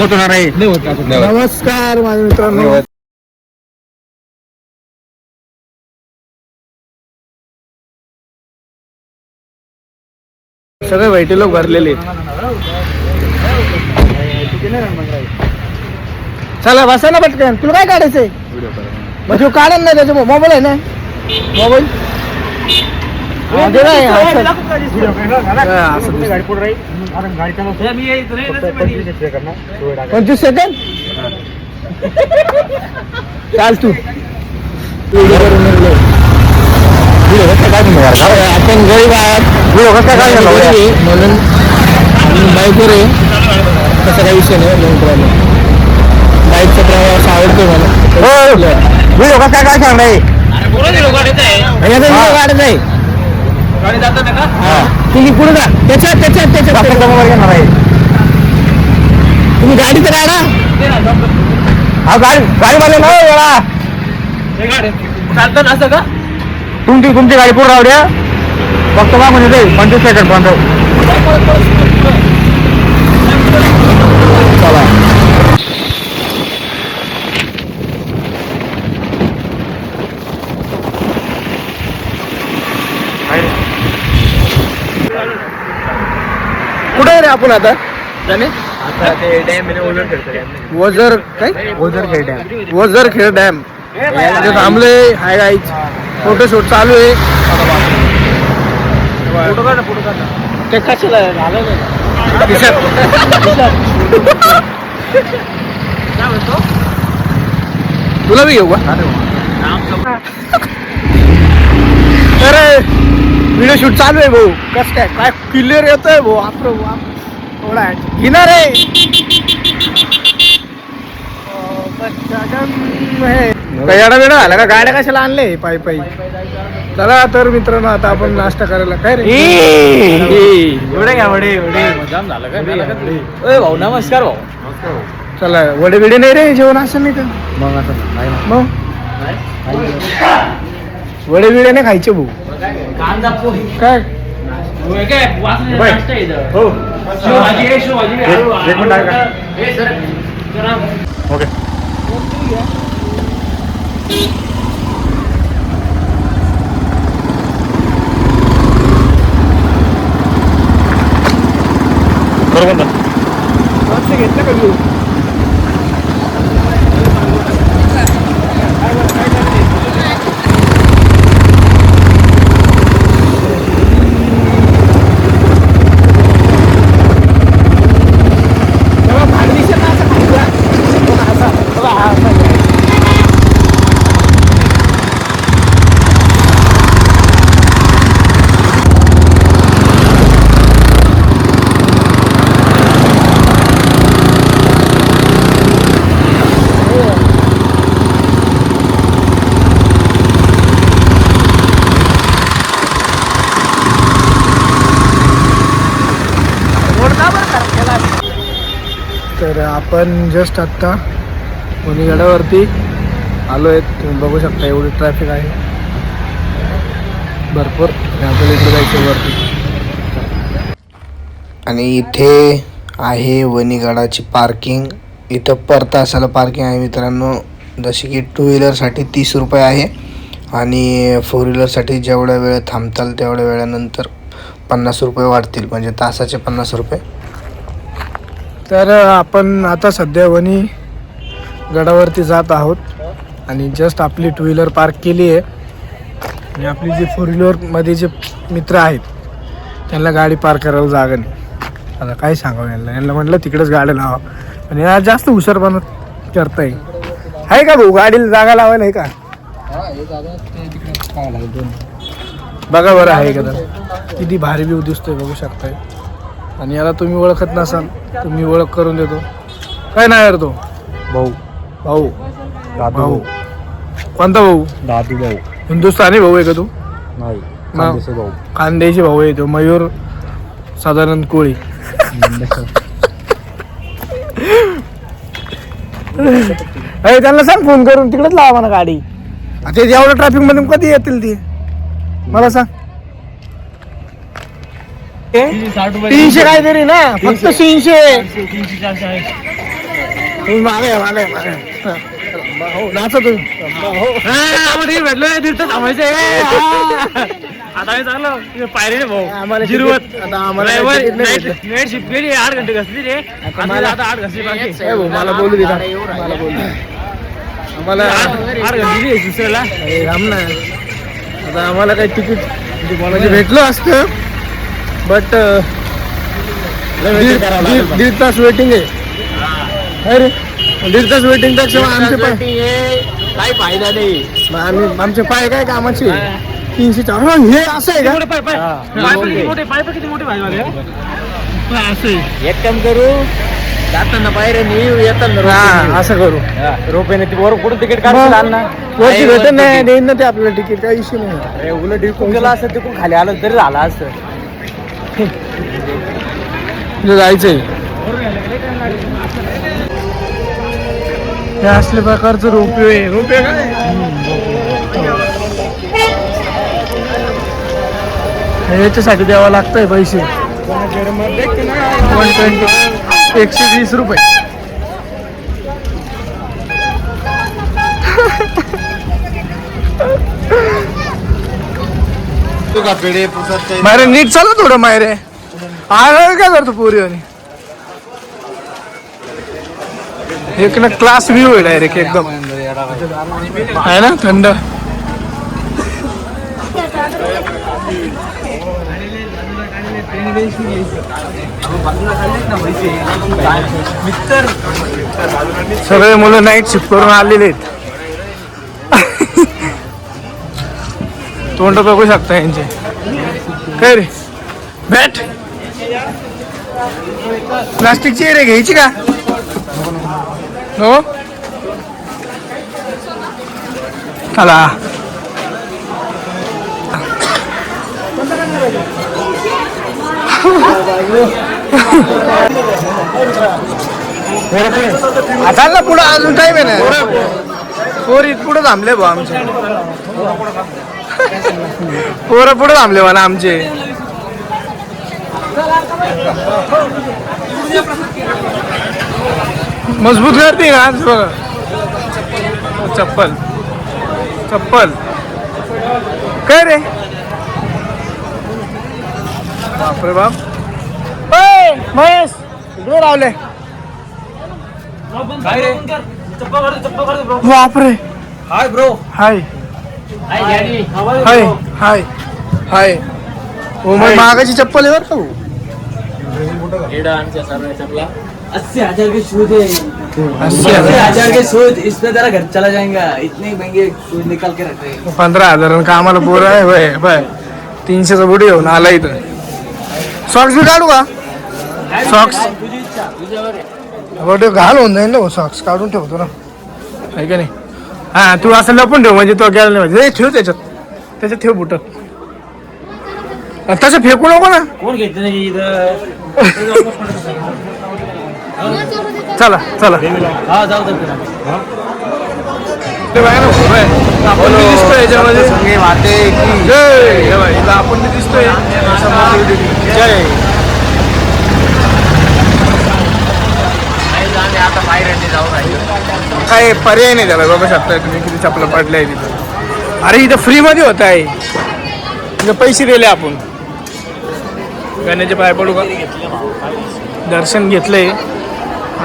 होणार आहे. नमस्कार माझ्या मित्रांनो. सगळे बैठे लोक भरलेले. चला बसा ना पटकन. तुला काय काढायचंय? म्हणजे काढा ना त्याचा मोबाईल आहे ना. मोबाईल पंचवीस सेकंड चाल तू. आपण गरीब आहात म्हणून बाईकवर आहे. तसा काही विषय नाही. बाईकचा प्रवास आवडतो मला. व्हिडिओ कसा काय सांगणार गाडीच आहे. तुम्ही पुढे जा. त्याच्यात घेणार आहे. तुम्ही गाडी तर काढा. हा गाडीवाले ना वेळा चालतं असं का? तुमची गाडी पुढे राहू द्या. फक्त बा म्हणजे 25 सेकंड पर्यंत. चला कुठे रे आपण आता? वजरखेड डॅम थांबले. हाय गाईच फोटोशूट चालू आहे. ते कशाला तुला बी घेऊ का? तर व्हिडिओ शूट चालू आहे भाऊ. कस काय क्लिअर येतोय भाऊ. आपण थोडा घेणार आहे. येडा वेडा झाला का? गाड्या कशाला आणले पायी? चला तर मित्रांनो आता आपण नाश्ता करायला. काय रे एवढे घ्या वडे जाम झालं का? भाऊ नमस्कार भाऊ. चला वडे बिडे नाही रे. जेवण असं नाही का? मग वडे बिडे नाही खायचे भाऊ. काय ओके बरोबर घेतलं का तू? तर आपण जस्ट आत्ता वणीगडावरती आलो आहेत. तुम्ही बघू शकता एवढी ट्रॅफिक आहे भरपूर. आपल्याला इकडे जायचं वरती. आणि इथे आहे वणीगडाची पार्किंग. इथं पर तासाला पार्किंग आहे मित्रांनो. जशी की 2 व्हीलरसाठी 30 रुपये आहे आणि 4 व्हीलरसाठी जेवढ्या वेळ थांबताल तेवढ्या वेळानंतर 50 रुपये वाढतील. म्हणजे तासाचे 50 रुपये. तर आपण आता सध्या वणी गडावरती जात आहोत आणि जस्ट आपली 2 व्हीलर पार्क केली आहे. आणि आपली जी 4 व्हीलरमध्ये जे मित्र आहेत त्यांना गाडी पार्क करायला जागा नाही. आता काय सांगावं यांना म्हटलं तिकडेच गाडी लावा. आणि आज जास्त हुशारपणा करताय. आहे का भाऊ गाडीला जागा लावायला? आहे का? बघा बरं आहे का? तर किती भारी व्ह्यू दिसतोय बघू शकताय. आणि याला तुम्ही ओळखत नसाल तुम्ही ओळख करून देतो. काय नाव आहे तो? भाऊ. भाऊ कोणता भाऊ? दादू भाऊ. हिंदुस्थानी भाऊ आहे का तू? नाही भाऊ. खानदेशी भाऊ आहे तो. मयूर साधारण कोळी. त्यांना सांग फोन करून तिकडेच लावा म्हणा गाडी. आता एवढ्या ट्रॅफिक मध्ये कधी येतील ती मला सांग. 300 काहीतरी ना फक्त 300. तुम्ही मागे हो नाचा तुम्ही भेटलो नाही तिथं थांबायचं आता मी चाललो पायरीने भाऊ आम्हाला जिरवत आता आम्हाला नाईट शिफ्ट गेली 8 घंटे घसली रे आता 8 घसली बाकी मला बोलू दे मला बोलू आम्हाला 8 घंटे दुसऱ्याला राम ना आता आम्हाला काही तिकीट म्हणजे भेटलं असतं बट दीड तास वेटिंग आहे रे दीड तास वेटिंग पेक्षा आमचे पाय काही फायदा नाही आमचे पाय काय कामाचे 300 हे असं आहे का पाय किती मोठे भाई एक काम करू जाताना बाहेर येताना असं करू रोपेने कुठं तिकीट काढून ना भेटत नाही देईन ना ते आपल्याला तिकीट काही इश्यू नाही उलट टिकून गेला असं तिकून खाली आलं तरी झालं असं जायचंय हे असल्या प्रकारचं रोपवे काय याच्यासाठी द्यावं लागतंय पैसे 120 रुपये मारे नीट चालू थोडं मायरे काय करतो पोरी एक ना क्लास व्ह्यू आहे डायरेक्ट एकदम आहे ना थंड सगळे मुलं नाईट शिफ्ट करून आलेले आहेत तोंड बघू शकता यांचे काय रे बॅट प्लास्टिकची रे घ्यायची का हो चला आता ना पुढं अजून टाइम आहे ना पोरी पुढे थांबले बा आमचे पोरं पुढे थांबले मला आमचे मजबूत करते ना आज बघा चप्पल चप्पल काय रे बापरे बाप महेश इकडे रावले बापरे हाय ब्रो हाय हाय हाय हाय ओ मग मागाची चप्पल आहे बरं का 80,000 के शूज है 80,000 के शूज इसमें जरा घर चला जाएगा इतने महंगे शूज निकाल के रख रहे हैं 15,000 का आम्हाला पोर आहे बाय 300चा बुडी घेऊन आला इथं सॉक्स बी काढू का सॉक्स बट घाल होऊन जाईल ना सॉक्स काढून ठेवतो ना आहे का नाही हा तू असं लपून ठेव म्हणजे तो गेला नाही म्हणजे ठेव त्याच्यात ठेव बुट तसं फेकू नको ना कोण घेते नाही चला चला हा जाऊ आपण दिसतोय याच्यामध्ये जय आपण दिसतोय जय आता बाहेर जाऊ काय पर्याय नाही त्याला बघू शकताय तुम्ही किती चपला पडल्या तिथं अरे इथं फ्री मध्ये होत आहे इथं पैसे दिले आपण गाण्याचे पाय पडू का दर्शन घेतलंय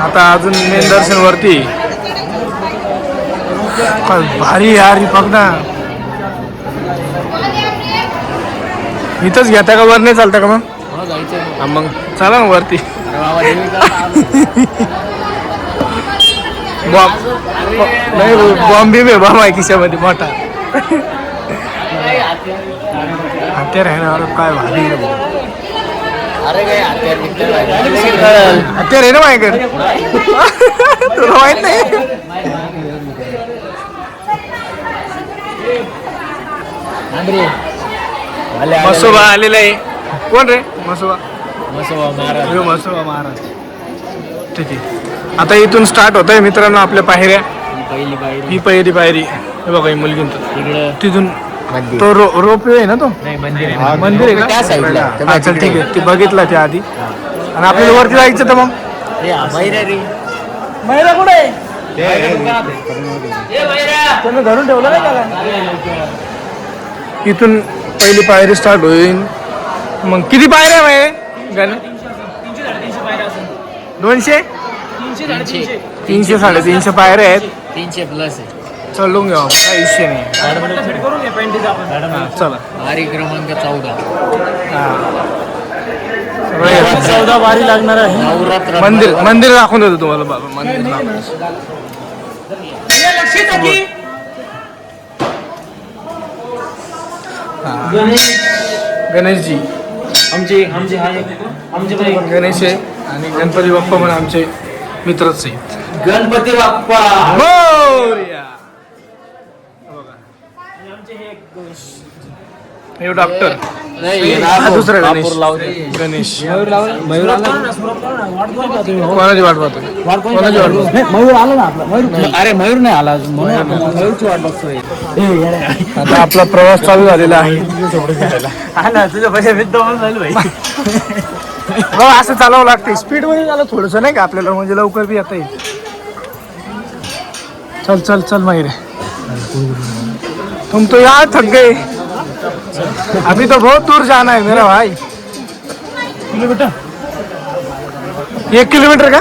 आता अजून मेन दर्शन वरती भारी यार बघ ना इथंच घेता का वर नाही चालतं का मग चला ना वरती नाही बॉम्बे में बॉम्ब आहे खिशामध्ये मोठा हत्यार आहे ना काय भारी हत्यार आहे ना माझ्याकडे तुला माहित नाही मसोबा आलेला आहे कोण रे मसोबा महाराज ठीक आहे आता इथून स्टार्ट होत आहे मित्रांनो आपल्या पायऱ्या ही पहिली पायरी हे बघा ही मुलगी तिथून तो रोपवे आहे ना तो मंदिर आहे का चल ठीक आहे ती बघितलं त्या आधी आणि आपल्याला वरती जायचं तर मग महिला कुठे त्यांना धरून ठेवलं नाही त्याला. इथून पहिली पायरी स्टार्ट होईल. मग किती पायऱ्या आहे गाणं? 200 300 350 पायऱ्या आहेत. 300 प्लस आहे. चलून घेऊ काही विषय नाही. चला वारी क्रमांक 14. 14 वारी लागणार आहे. नवरात्र मंदिर दाखवून देतो तुम्हाला बाबा. मंदिर गणेशजी आमचे गणेश आहे आणि गणपती बाप्पा पण आमचे मित्रच आहेत. गणपती बाप्पा मोरया. हे डॉक्टर दुसरा गणेश गणेश कोणाची वाट पाहतो? कोणाची वाट पाहतो? मयूर आला ना आपला. अरे मयूर नाही आला अजून. मयूरची वाट बघतोय. आता आपला प्रवास चालू झालेला आहे. तुझ्या पैसे झालं भाई. असं चालावं लागते. स्पीड मध्ये झालं थोडस नाही का आपल्याला, म्हणजे लवकर भी येता येईल. चल चल चल माहिर, तुम तो यहाँ थक गए, अभी तो बहुत दूर जाना है मेरा भाई. किलोमीटर 1 किलोमीटर का?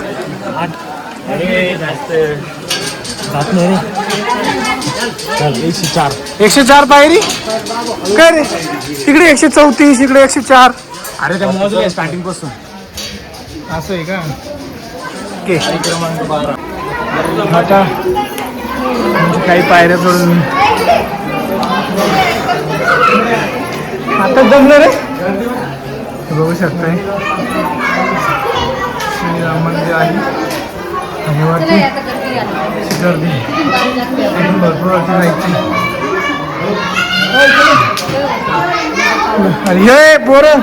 104 पायरी काय रे? तिकडे 134, इकडे 104. अरे त्या मोजून स्टार्टिंग पासून. असं आहे का? ओके. क्रमांक 12. आता काही पायऱ्या सोडून आता जमलं रे. बघू शकताय श्रीराम मंदिर आहे आणि वरती गर्दी अजून भरपूर वरती जायची. आणि हे पोरं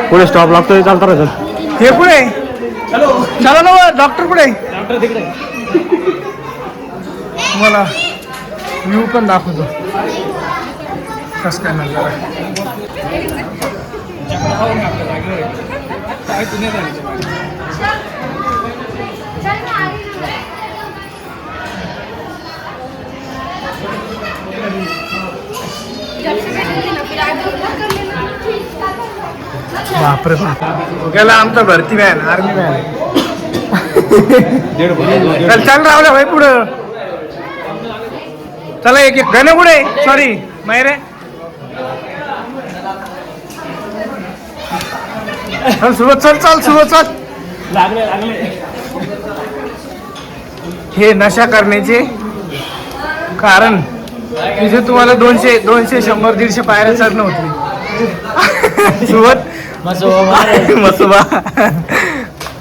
पुढे स्टॉप लागतोय, चालता राहत. हे पुढे चला ना. डॉक्टर पुढे. डॉक्टर तिकडे. तुम्हाला व्ह्यू पण दाखवतो कसं काय नजारा. बापरे बाप. गेला आमचा भरती व्हॅन, आर्मी व्हॅन. चल चल रावल्या भाई पुढं. चला एक एक गणे पुढे. सॉरी मायरे. चल सुबत चल चल सुबत चल. लागले. हे नशा करण्याचे कारण तिथे तुम्हाला 200 100 150 पायऱ्या चढणं होती. सुबत मसोबा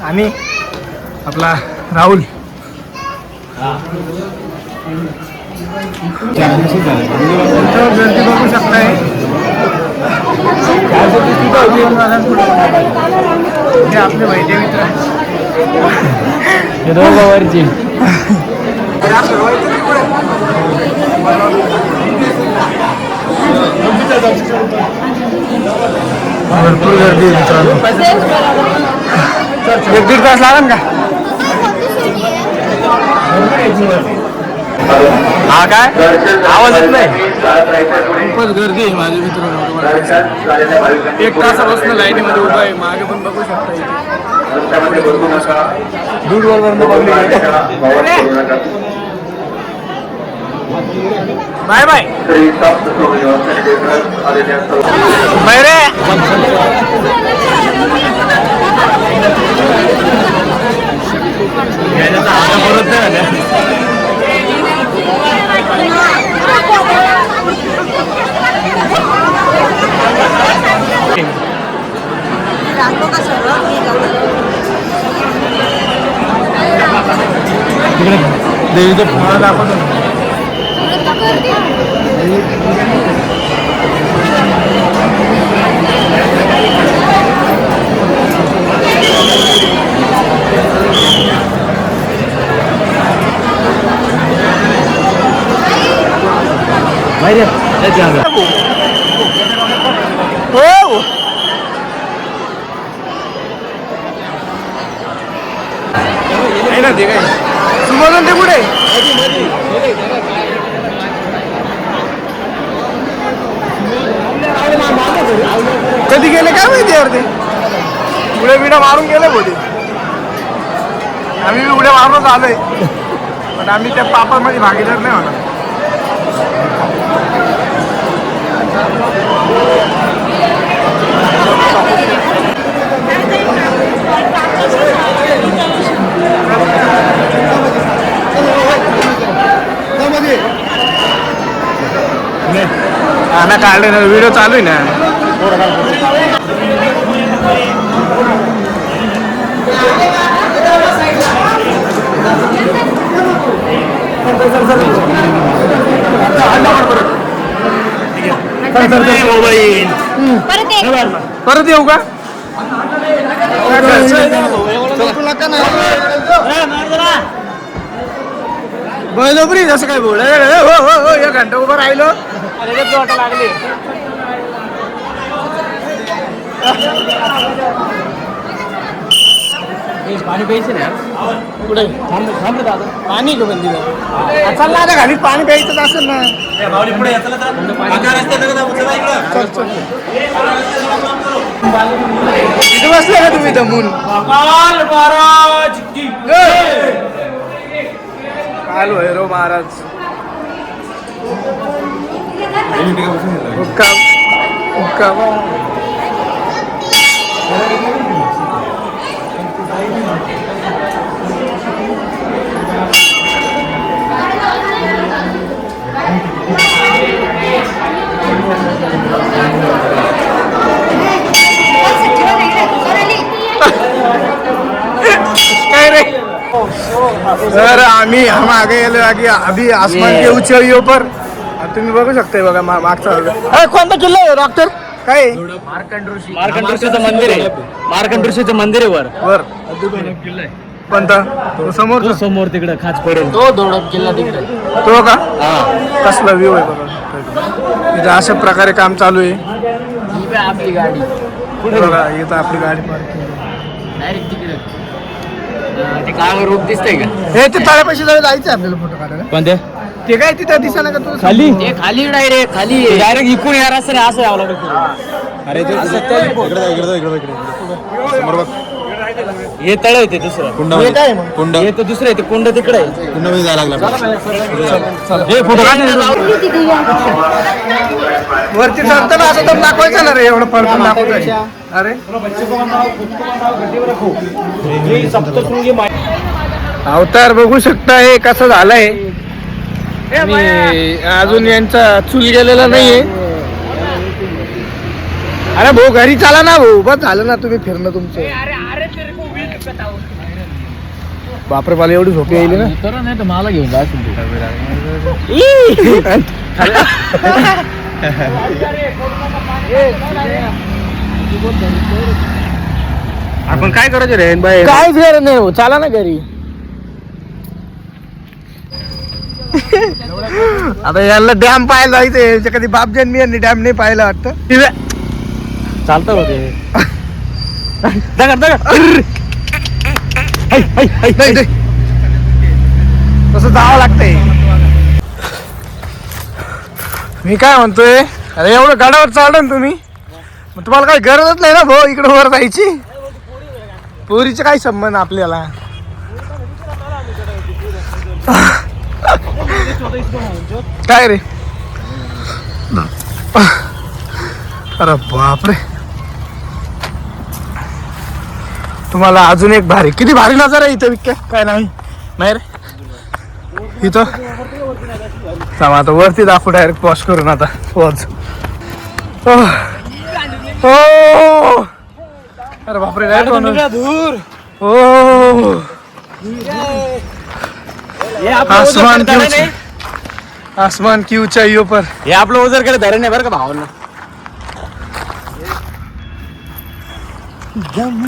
आणि आपला राहुल. गर्दी बघू शकताय. हे आपले वैद्य मित्र भरपूर गर्दी आहे मित्रांनो. 1-1.5 तास लागेल का? हा काय आवाज येत नाही. खूपच गर्दी आहे माझे मित्रांनो. 1 तासापासून लाईनीमध्ये उभा आहे. मागे पण बघू शकता. दूरवर बाय बाय बाय रे. देवीचं फळ दाखवतो. आहे ना ते काय सुमोजून ते पुढे कधी गेले काय माहिती यार ते पुढे बिडा मारून गेले बोलते आम्ही उड्या मारूनच आलोय पण आम्ही त्या पापामध्ये भागीदार नाही होणार ना काढले ना व्हिडिओ चालू आहे ना परत येऊ का बळजबरी जसं काय बोल हो एक घंटा उभं राहिलो लागली पाणी प्यायचं ना पुढे थांबलं दादा पाणी का बंदी चल ना आता खाली पाणी प्यायचं असेल ना तिथे बसले का तुम्ही दमून काल भैरव महाराज हुक्का हुक्का काय रे सर आम्ही हम आगे गेलो अभी आसमान के ऊंचाइयों पर तुम्ही बघू शकताय बघा मागचा कोणता किल्ला आहे डॉक्टर काय मार्कंड ऋषीचं मंदिर आहे मार्कंड ऋषीचं मंदिर आहे वर किल्ला आहे कोणता तो समोर समोर तिकडे खाच पडेल तो धोडप किल्ला तिकडे तो का कसला व्ह्यू आहे बघा इथं अशा प्रकारे काम चालू आहे आपली गाडी बघा इथं आपली गाडी पार्किंग डायरेक्ट तिकडे ते काय रूप दिसतंय का हे ते तळ्यापाशी जायचं आपल्याला फोटो काढायला कोणते ते काय तिथं दिसायला का तुला खाली ते खाली डायरेक्ट खाली डायरेक्ट इकडून यार असं नाही असं यावं लागतं अरे हे तळ आहे ते दुसरं कुंड काय मग कुंड हे तर दुसरं आहे ते कुंड तिकडे आहे कुंड मध्ये जायला लागला हे फोटो वरती चढताना असं तर दाखवायचं ना रे एवढं पडून दाखवायचं अरे अवतार बघू शकता हे कसं झालंय अजून यांचा चूल गेलेला नाहीये अरे भाऊ घरी चाला ना भाऊ बस झालं ना तुम्ही फिरणं तुमचं बापरे मला एवढी झोपी येईल ना तर नाही तर मला घेऊन जा आपण काय करायचं रे बाई काहीच गरज नाही हो चाला ना घरी आता याला डॅम पाहायला जायचं कधी बाप जन्मी यांनी डॅम नाही पाहायला वाटतं चालतं होते तसं जावं लागतंय मी काय म्हणतोय अरे एवढं गाड्यावर चाललं ना तुम्ही मग तुम्हाला काही गरजच नाही ना भाऊ इकडं वर जायची पोरीचे काय संबंध आपल्याला काय रे अरे बापरे तुम्हाला अजून एक भारी किती भारी नजर आहे इथं विक्या काय नाही रे इथं आता वरती दाखवू डायरेक्ट पॉज करून आता पॉज हो अरे बापरे दूर हो आसमान की ऊंचाइयों पर हे आपलं ओझर कडे धरण आहे बरं का भावांना दम